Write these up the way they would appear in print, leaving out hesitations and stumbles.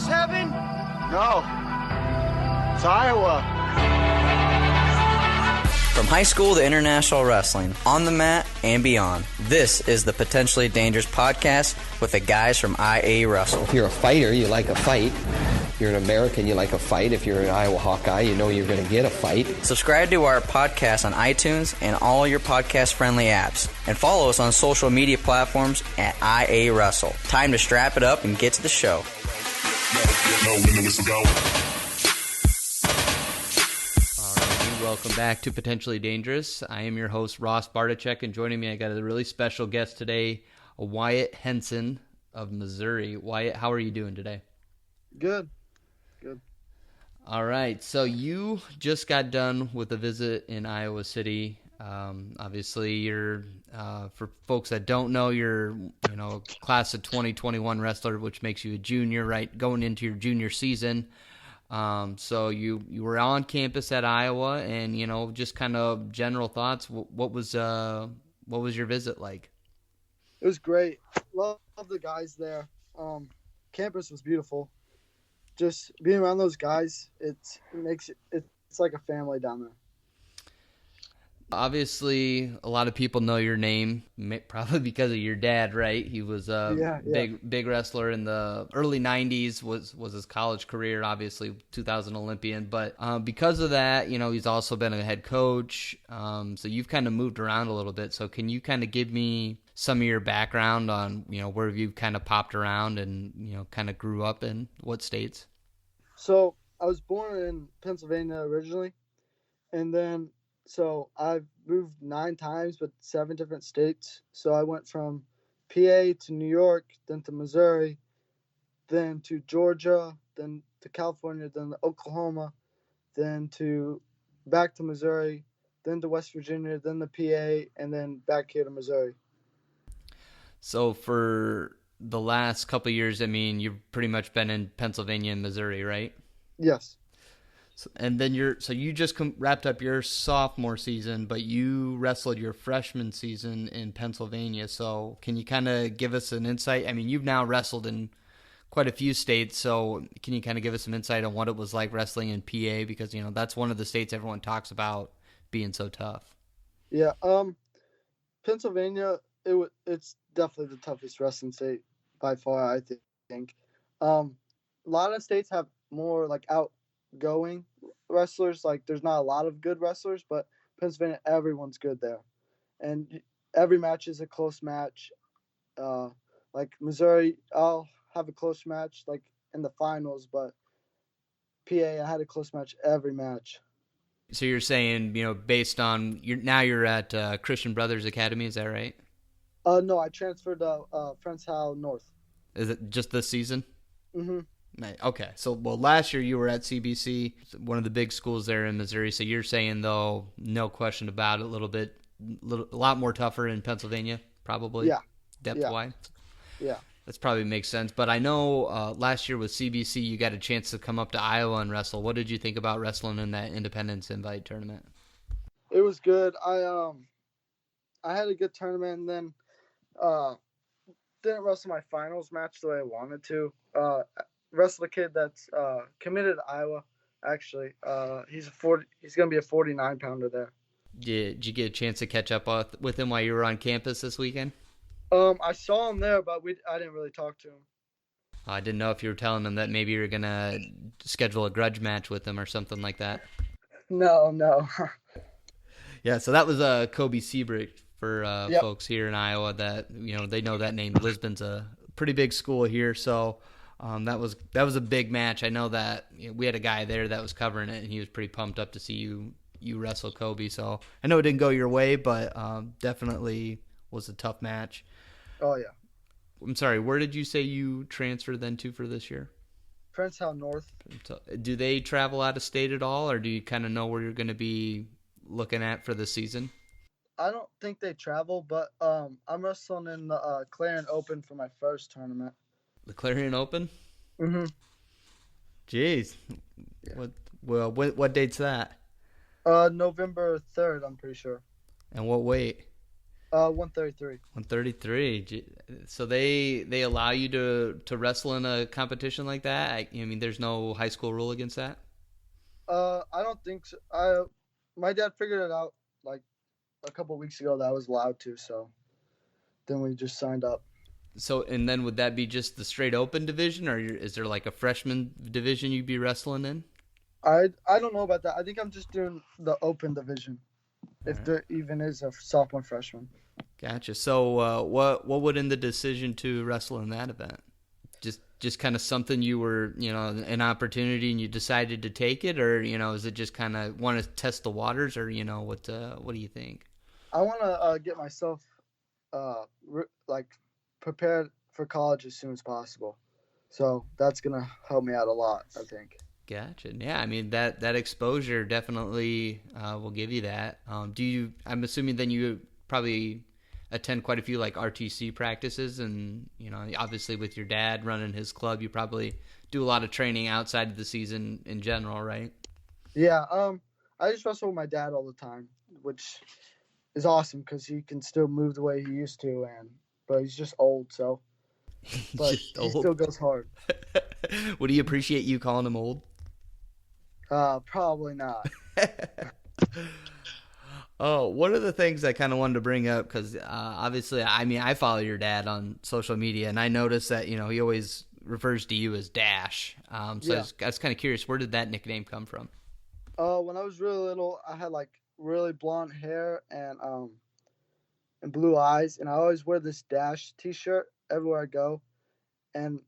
this heaven? No. It's Iowa. From high school to international wrestling, on the mat and beyond, this is the Potentially Dangerous podcast with the guys from IA Wrestle. If you're a fighter, you like a fight. If you're an American, you like a fight. If you're an Iowa Hawkeye, you know you're going to get a fight. Subscribe to our podcast on iTunes and all your podcast-friendly apps. And follow us on social media platforms at IA Wrestle. Time to strap it up and get to the show. Welcome back to Potentially Dangerous. I am your host, Ross Bartachek, and joining me, I got a really special guest today, Wyatt Henson of Missouri. Wyatt, how are you doing today? Good. All right, so you just got done with a visit in Iowa City. Obviously, you're, for folks that don't know, you're, class of 2021 wrestler, which makes you a junior, right, going into your junior season. So you were on campus at Iowa, and just kind of general thoughts. What was your visit like? It was great. Love the guys there. Campus was beautiful. Just being around those guys, it's like a family down there. Obviously, a lot of people know your name, probably because of your dad, right? He was a big wrestler in the early 90s, was his college career, obviously, 2000 Olympian. But because of that, he's also been a head coach. So you've kind of moved around a little bit. So can you kind of give me some of your background on, where you've kind of popped around and, kind of grew up in what states? So I was born in Pennsylvania originally, and then so I've moved 9 times, but 7 different states. So I went from PA to New York, then to Missouri, then to Georgia, then to California, then to Oklahoma, then back to Missouri, then to West Virginia, then to PA, and then back here to Missouri. So for the last couple of years, you've pretty much been in Pennsylvania and Missouri, right? Yes. And then you just wrapped up your sophomore season, but you wrestled your freshman season in Pennsylvania. So can you kind of give us an insight? You've now wrestled in quite a few states, so can you kind of give us some insight on what it was like wrestling in PA? Because, that's one of the states everyone talks about being so tough. Yeah, Pennsylvania, it's definitely the toughest wrestling state by far, I think. A lot of states have more, outgoing wrestlers. There's not a lot of good wrestlers, but Pennsylvania, everyone's good there, and every match is a close match. Missouri, I'll have a close match in the finals, but PA, I had a close match every match. So you're saying, based on you're at Christian Brothers Academy, is that right? No, I transferred to Friends Howell North. Is it just this season? Mm-hmm. Okay, so last year you were at CBC, one of the big schools there in Missouri. So you're saying, though, no question about it, a lot more tougher in Pennsylvania, probably. Yeah. Depth-wise. Yeah. That's probably makes sense. But I know last year with CBC you got a chance to come up to Iowa and wrestle. What did you think about wrestling in that Independence Invite tournament? It was good. I had a good tournament, and then didn't wrestle my finals match the way I wanted to. Wrestled a kid that's committed to Iowa. Actually, he's gonna be a 49-pounder there. Did you get a chance to catch up with him while you were on campus this weekend? I saw him there, but I didn't really talk to him. I didn't know if you were telling him that maybe you were gonna schedule a grudge match with him or something like that. No. Yeah, so that was Kobe Seabrick for folks here in Iowa that they know that name. Lisbon's a pretty big school here, so. That was a big match. I know that we had a guy there that was covering it, and he was pretty pumped up to see you wrestle Kobe. So I know it didn't go your way, but definitely was a tough match. Oh yeah. I'm sorry. Where did you say you transferred then to for this year? Friends Howell North. So, do they travel out of state at all, or do you kind of know where you're going to be looking at for the season? I don't think they travel, but I'm wrestling in the Clarion Open for my first tournament. The Clarion Open? Mm-hmm. Jeez. Yeah. What date's that? November 3rd, I'm pretty sure. And what weight? 133. 133. So they allow you to wrestle in a competition like that? I mean, there's no high school rule against that? I don't think so. My dad figured it out like a couple weeks ago that I was allowed to, so then we just signed up. So, and then would that be just the straight open division, or is there like a freshman division you'd be wrestling in? I don't know about that. I think I'm just doing the open division, All if right. there even is a sophomore freshman. Gotcha. So, what would in the decision to wrestle in that event? Just kind of something you were, an opportunity and you decided to take it, or is it just kind of want to test the waters, or what do you think? I want to get myself like prepared for college as soon as possible, so that's gonna help me out a lot, I think. Gotcha. Yeah, I mean that exposure definitely will give you that. I'm assuming then you probably attend quite a few like RTC practices, and obviously with your dad running his club, you probably do a lot of training outside of the season in general, right? Yeah. I just wrestle with my dad all the time, which is awesome because he can still move the way he used to, but he's just old, so but Just he still old. goes hard. Would he appreciate you calling him old? Probably not. Oh, one of the things I kind of wanted to bring up, because obviously, I mean, I follow your dad on social media, and I noticed that he always refers to you as Dash. So Yeah. I was kind of curious, where did that nickname come from? When I was really little, I had like really blonde hair and blue eyes, and I always wear this Dash T-shirt everywhere I go. And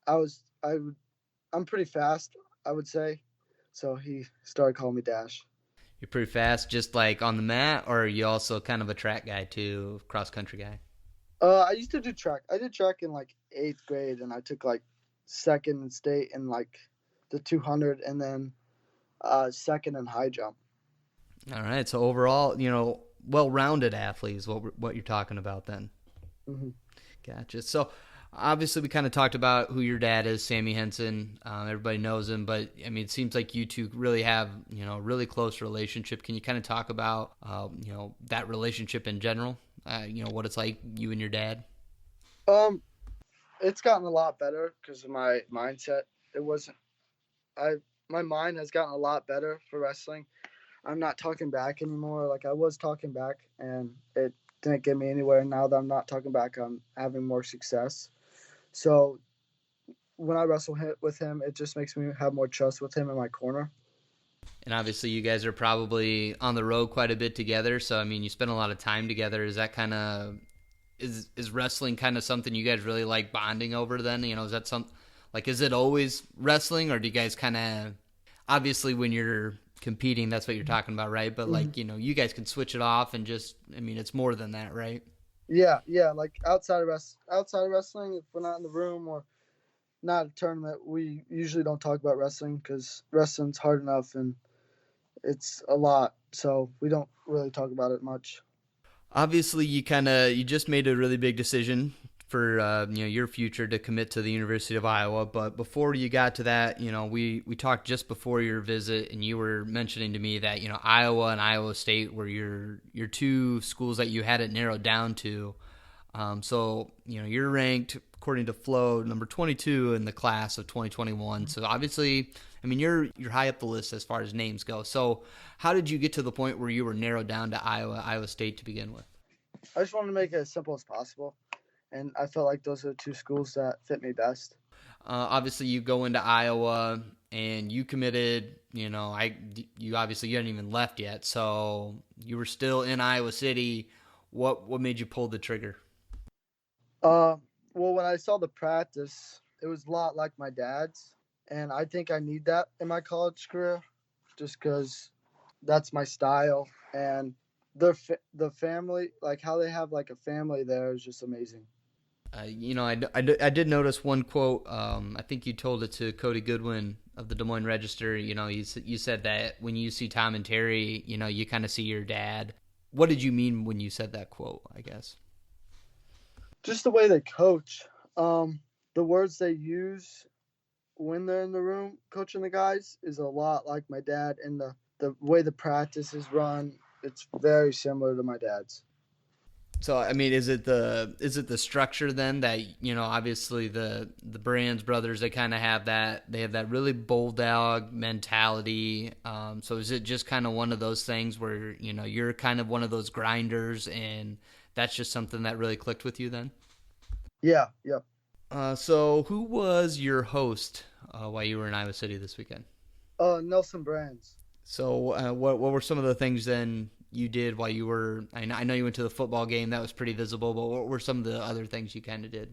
I would I'm pretty fast, I would say, so he started calling me Dash. You're pretty fast, just like on the mat, or are you also kind of a track guy too, cross country guy? I used to do track. I did track in like eighth grade, and I took like second in state in like the 200, and then second in high jump. All right, so overall, well-rounded athlete is what you're talking about then. Hmm. Gotcha. So obviously, we kind of talked about who your dad is, Sammy Henson. Everybody knows him, but I mean, it seems like you two really have a really close relationship. Can you kind of talk about that relationship in general? What it's like, you and your dad. Um, it's gotten a lot better because of my mindset. It wasn't. I My mind has gotten a lot better for wrestling. I'm not talking back anymore. Like I was talking back, and it didn't get me anywhere. Now that I'm not talking back, I'm having more success. So when I with him, it just makes me have more trust with him in my corner. And obviously, you guys are probably on the road quite a bit together. So I mean, you spend a lot of time together. Is that kind of is wrestling kind of something you guys really like bonding over? Then is that some like is it always wrestling, or do you guys kind of obviously when you're competing, that's what you're talking about, right? But Mhm. like you guys can switch it off and just I mean, it's more than that, right? Yeah, yeah. Like outside of wrestling, if we're not in the room or not at a tournament, we usually don't talk about wrestling because wrestling's hard enough and it's a lot. So we don't really talk about it much. Obviously, you just made a really big decision for your future to commit to the University of Iowa. But before you got to that, we talked just before your visit, and you were mentioning to me that Iowa and Iowa State were your two schools that you had it narrowed down to. So you're ranked according to Flow number 22 in the class of 2021. So obviously, I mean you're high up the list as far as names go. So how did you get to the point where you were narrowed down to Iowa State to begin with? I just wanted to make it as simple as possible, and I felt like those are the two schools that fit me best. Obviously, you go into Iowa and you committed. You obviously you hadn't even left yet, so you were still in Iowa City. What made you pull the trigger? Uh, well, when I saw the practice, it was a lot like my dad's, and I think I need that in my college career, just because that's my style, and the family, like how they have like a family there, is just amazing. I did notice one quote. I think you told it to Cody Goodwin of the Des Moines Register. You said that when you see Tom and Terry, you kind of see your dad. What did you mean when you said that quote, I guess? Just the way they coach, the words they use when they're in the room coaching the guys is a lot like my dad, and the way the practice is run, it's very similar to my dad's. So I mean, is it the structure then that, obviously the Brands brothers, they kind of have that, they have that really bulldog mentality. So is it just kind of one of those things where you're kind of one of those grinders, and that's just something that really clicked with you then? Yeah, yeah. So who was your host while you were in Iowa City this weekend? Nelson Brands. So what were some of the things then you did while you were? I know you went to the football game, that was pretty visible, but what were some of the other things you kind of did?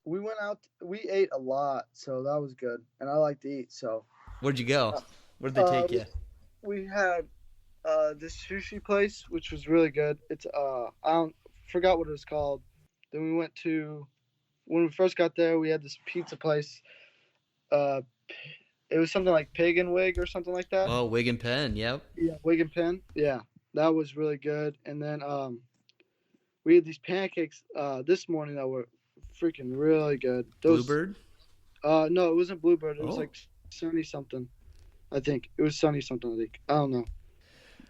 We went out. We ate a lot, so that was good. And I like to eat, so. Where'd you go? Where'd they take you? We had this sushi place, which was really good. It's I don't forgot what it was called. Then we went to, when we first got there, we had this pizza place. Uh, it was something like Pig and Wig or something like that. Oh, Wig and Pen, yep. Yeah, Wig and Pen. Yeah, that was really good. And then we had these pancakes this morning that were freaking really good. Bluebird? No, it wasn't Bluebird. It was Oh. like Sunny something. I think it was Sunny something. I think, I don't know.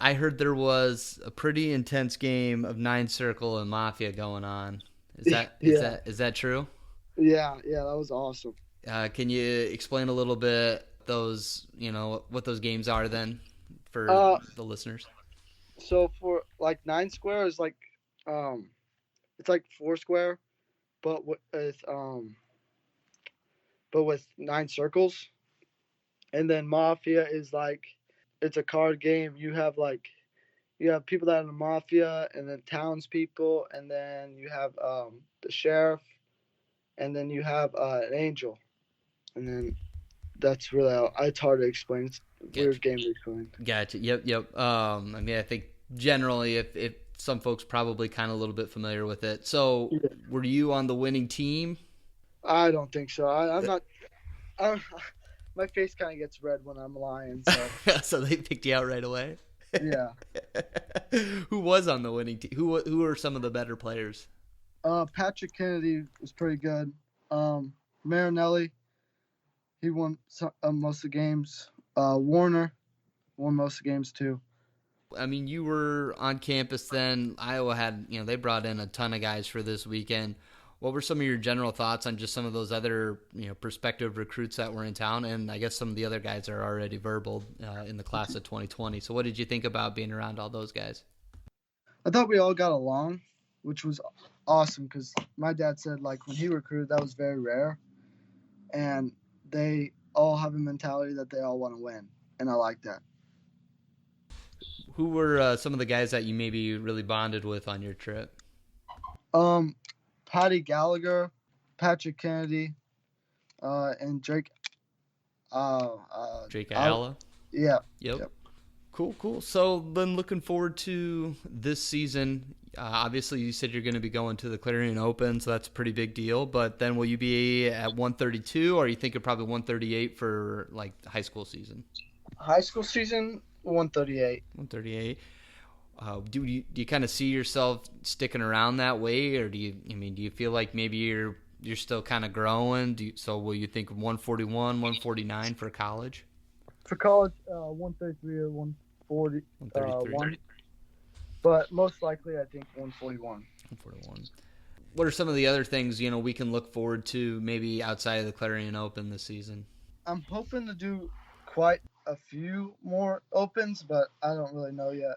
I heard there was a pretty intense game of Nine Circle and Mafia going on. Is that true? Yeah, that was awesome. Can you explain a little bit what those games are then for the listeners? So for like 9 square is like it's like 4 square, but with 9 circles. And then Mafia is like, it's a card game. You have people that are in the Mafia, and then townspeople, and then you have the sheriff, and then you have an angel, and then that's really it's hard to explain. It's a weird game to explain. Gotcha. Yep. I mean, I think generally, if some folks probably kind of a little bit familiar with it. So, Yeah. Were you on the winning team? I don't think so. I'm not. My face kind of gets red when I'm lying. So So they picked you out right away. yeah. Who was on the winning team? Who are some of the better players? Patrick Kennedy was pretty good. Marinelli, he won most of the games. Warner won most of the games too. I mean, you were on campus then. Iowa had, they brought in a ton of guys for this weekend. What were some of your general thoughts on just some of those other, prospective recruits that were in town? And I guess some of the other guys are already verbal in the class of 2020. So what did you think about being around all those guys? I thought we all got along, which was awesome because my dad said, like, when he recruited, that was very rare. And they all have a mentality that they all want to win. And I like that. Who were some of the guys that you maybe really bonded with on your trip? Patty Gallagher, Patrick Kennedy, and Drake. Drake Ayala? Yeah. Yep. Cool. So then looking forward to this season. Obviously, you said you're going to be going to the Clarion Open, so that's a pretty big deal. But then will you be at 132, or are you thinking probably 138 for like high school season? High school season, 138. 138. Do you kind of see yourself sticking around that way, or do you feel like maybe you're still kind of growing? So will you think 141, 149 for college? For college, 133 or 140. 133. But most likely, I think 141. 141. What are some of the other things we can look forward to maybe outside of the Clarion Open this season? I'm hoping to do quite a few more opens, but I don't really know yet.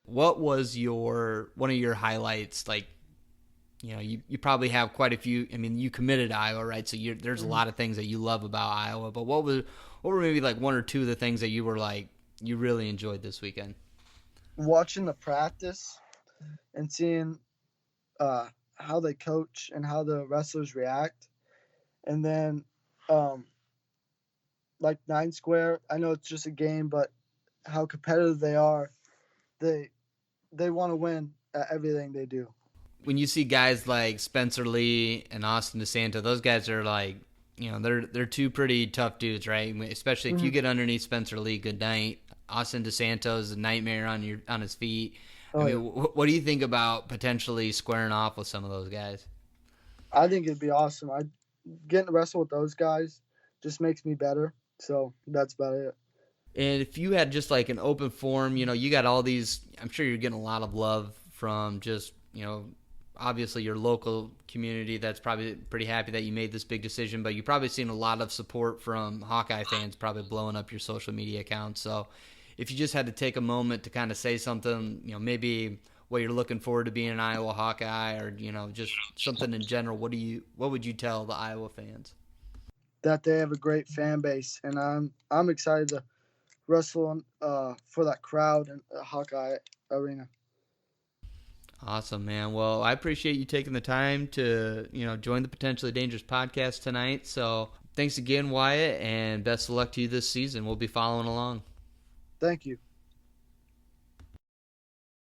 What was one of your highlights? Like, you probably have quite a few. I mean, you committed to Iowa, right? So there's a lot of things that you love about Iowa. But what were maybe like one or two of the things that you were like you really enjoyed this weekend? Watching the practice and seeing how they coach and how the wrestlers react, and then like 9 square. I know it's just a game, but how competitive they are. They want to win at everything they do. When you see guys like Spencer Lee and Austin DeSanto, those guys are like, they're two pretty tough dudes, right? Especially if you get underneath Spencer Lee, good night. Austin DeSanto is a nightmare on his feet. What do you think about potentially squaring off with some of those guys? I think it'd be awesome. Getting to wrestle with those guys just makes me better. So that's about it. And if you had just like an open forum, you got all these, I'm sure you're getting a lot of love from just, obviously your local community that's probably pretty happy that you made this big decision, but you've probably seen a lot of support from Hawkeye fans probably blowing up your social media accounts. So if you just had to take a moment to kind of say something, maybe what you're looking forward to being an Iowa Hawkeye, or just something in general, what would you tell the Iowa fans? That they have a great fan base, and I'm excited to wrestle for that crowd in Hawkeye Arena. Awesome, man. Well, I appreciate you taking the time to join the Potentially Dangerous podcast tonight. So thanks again, Wyatt, and best of luck to you this season. We'll be following along. Thank you.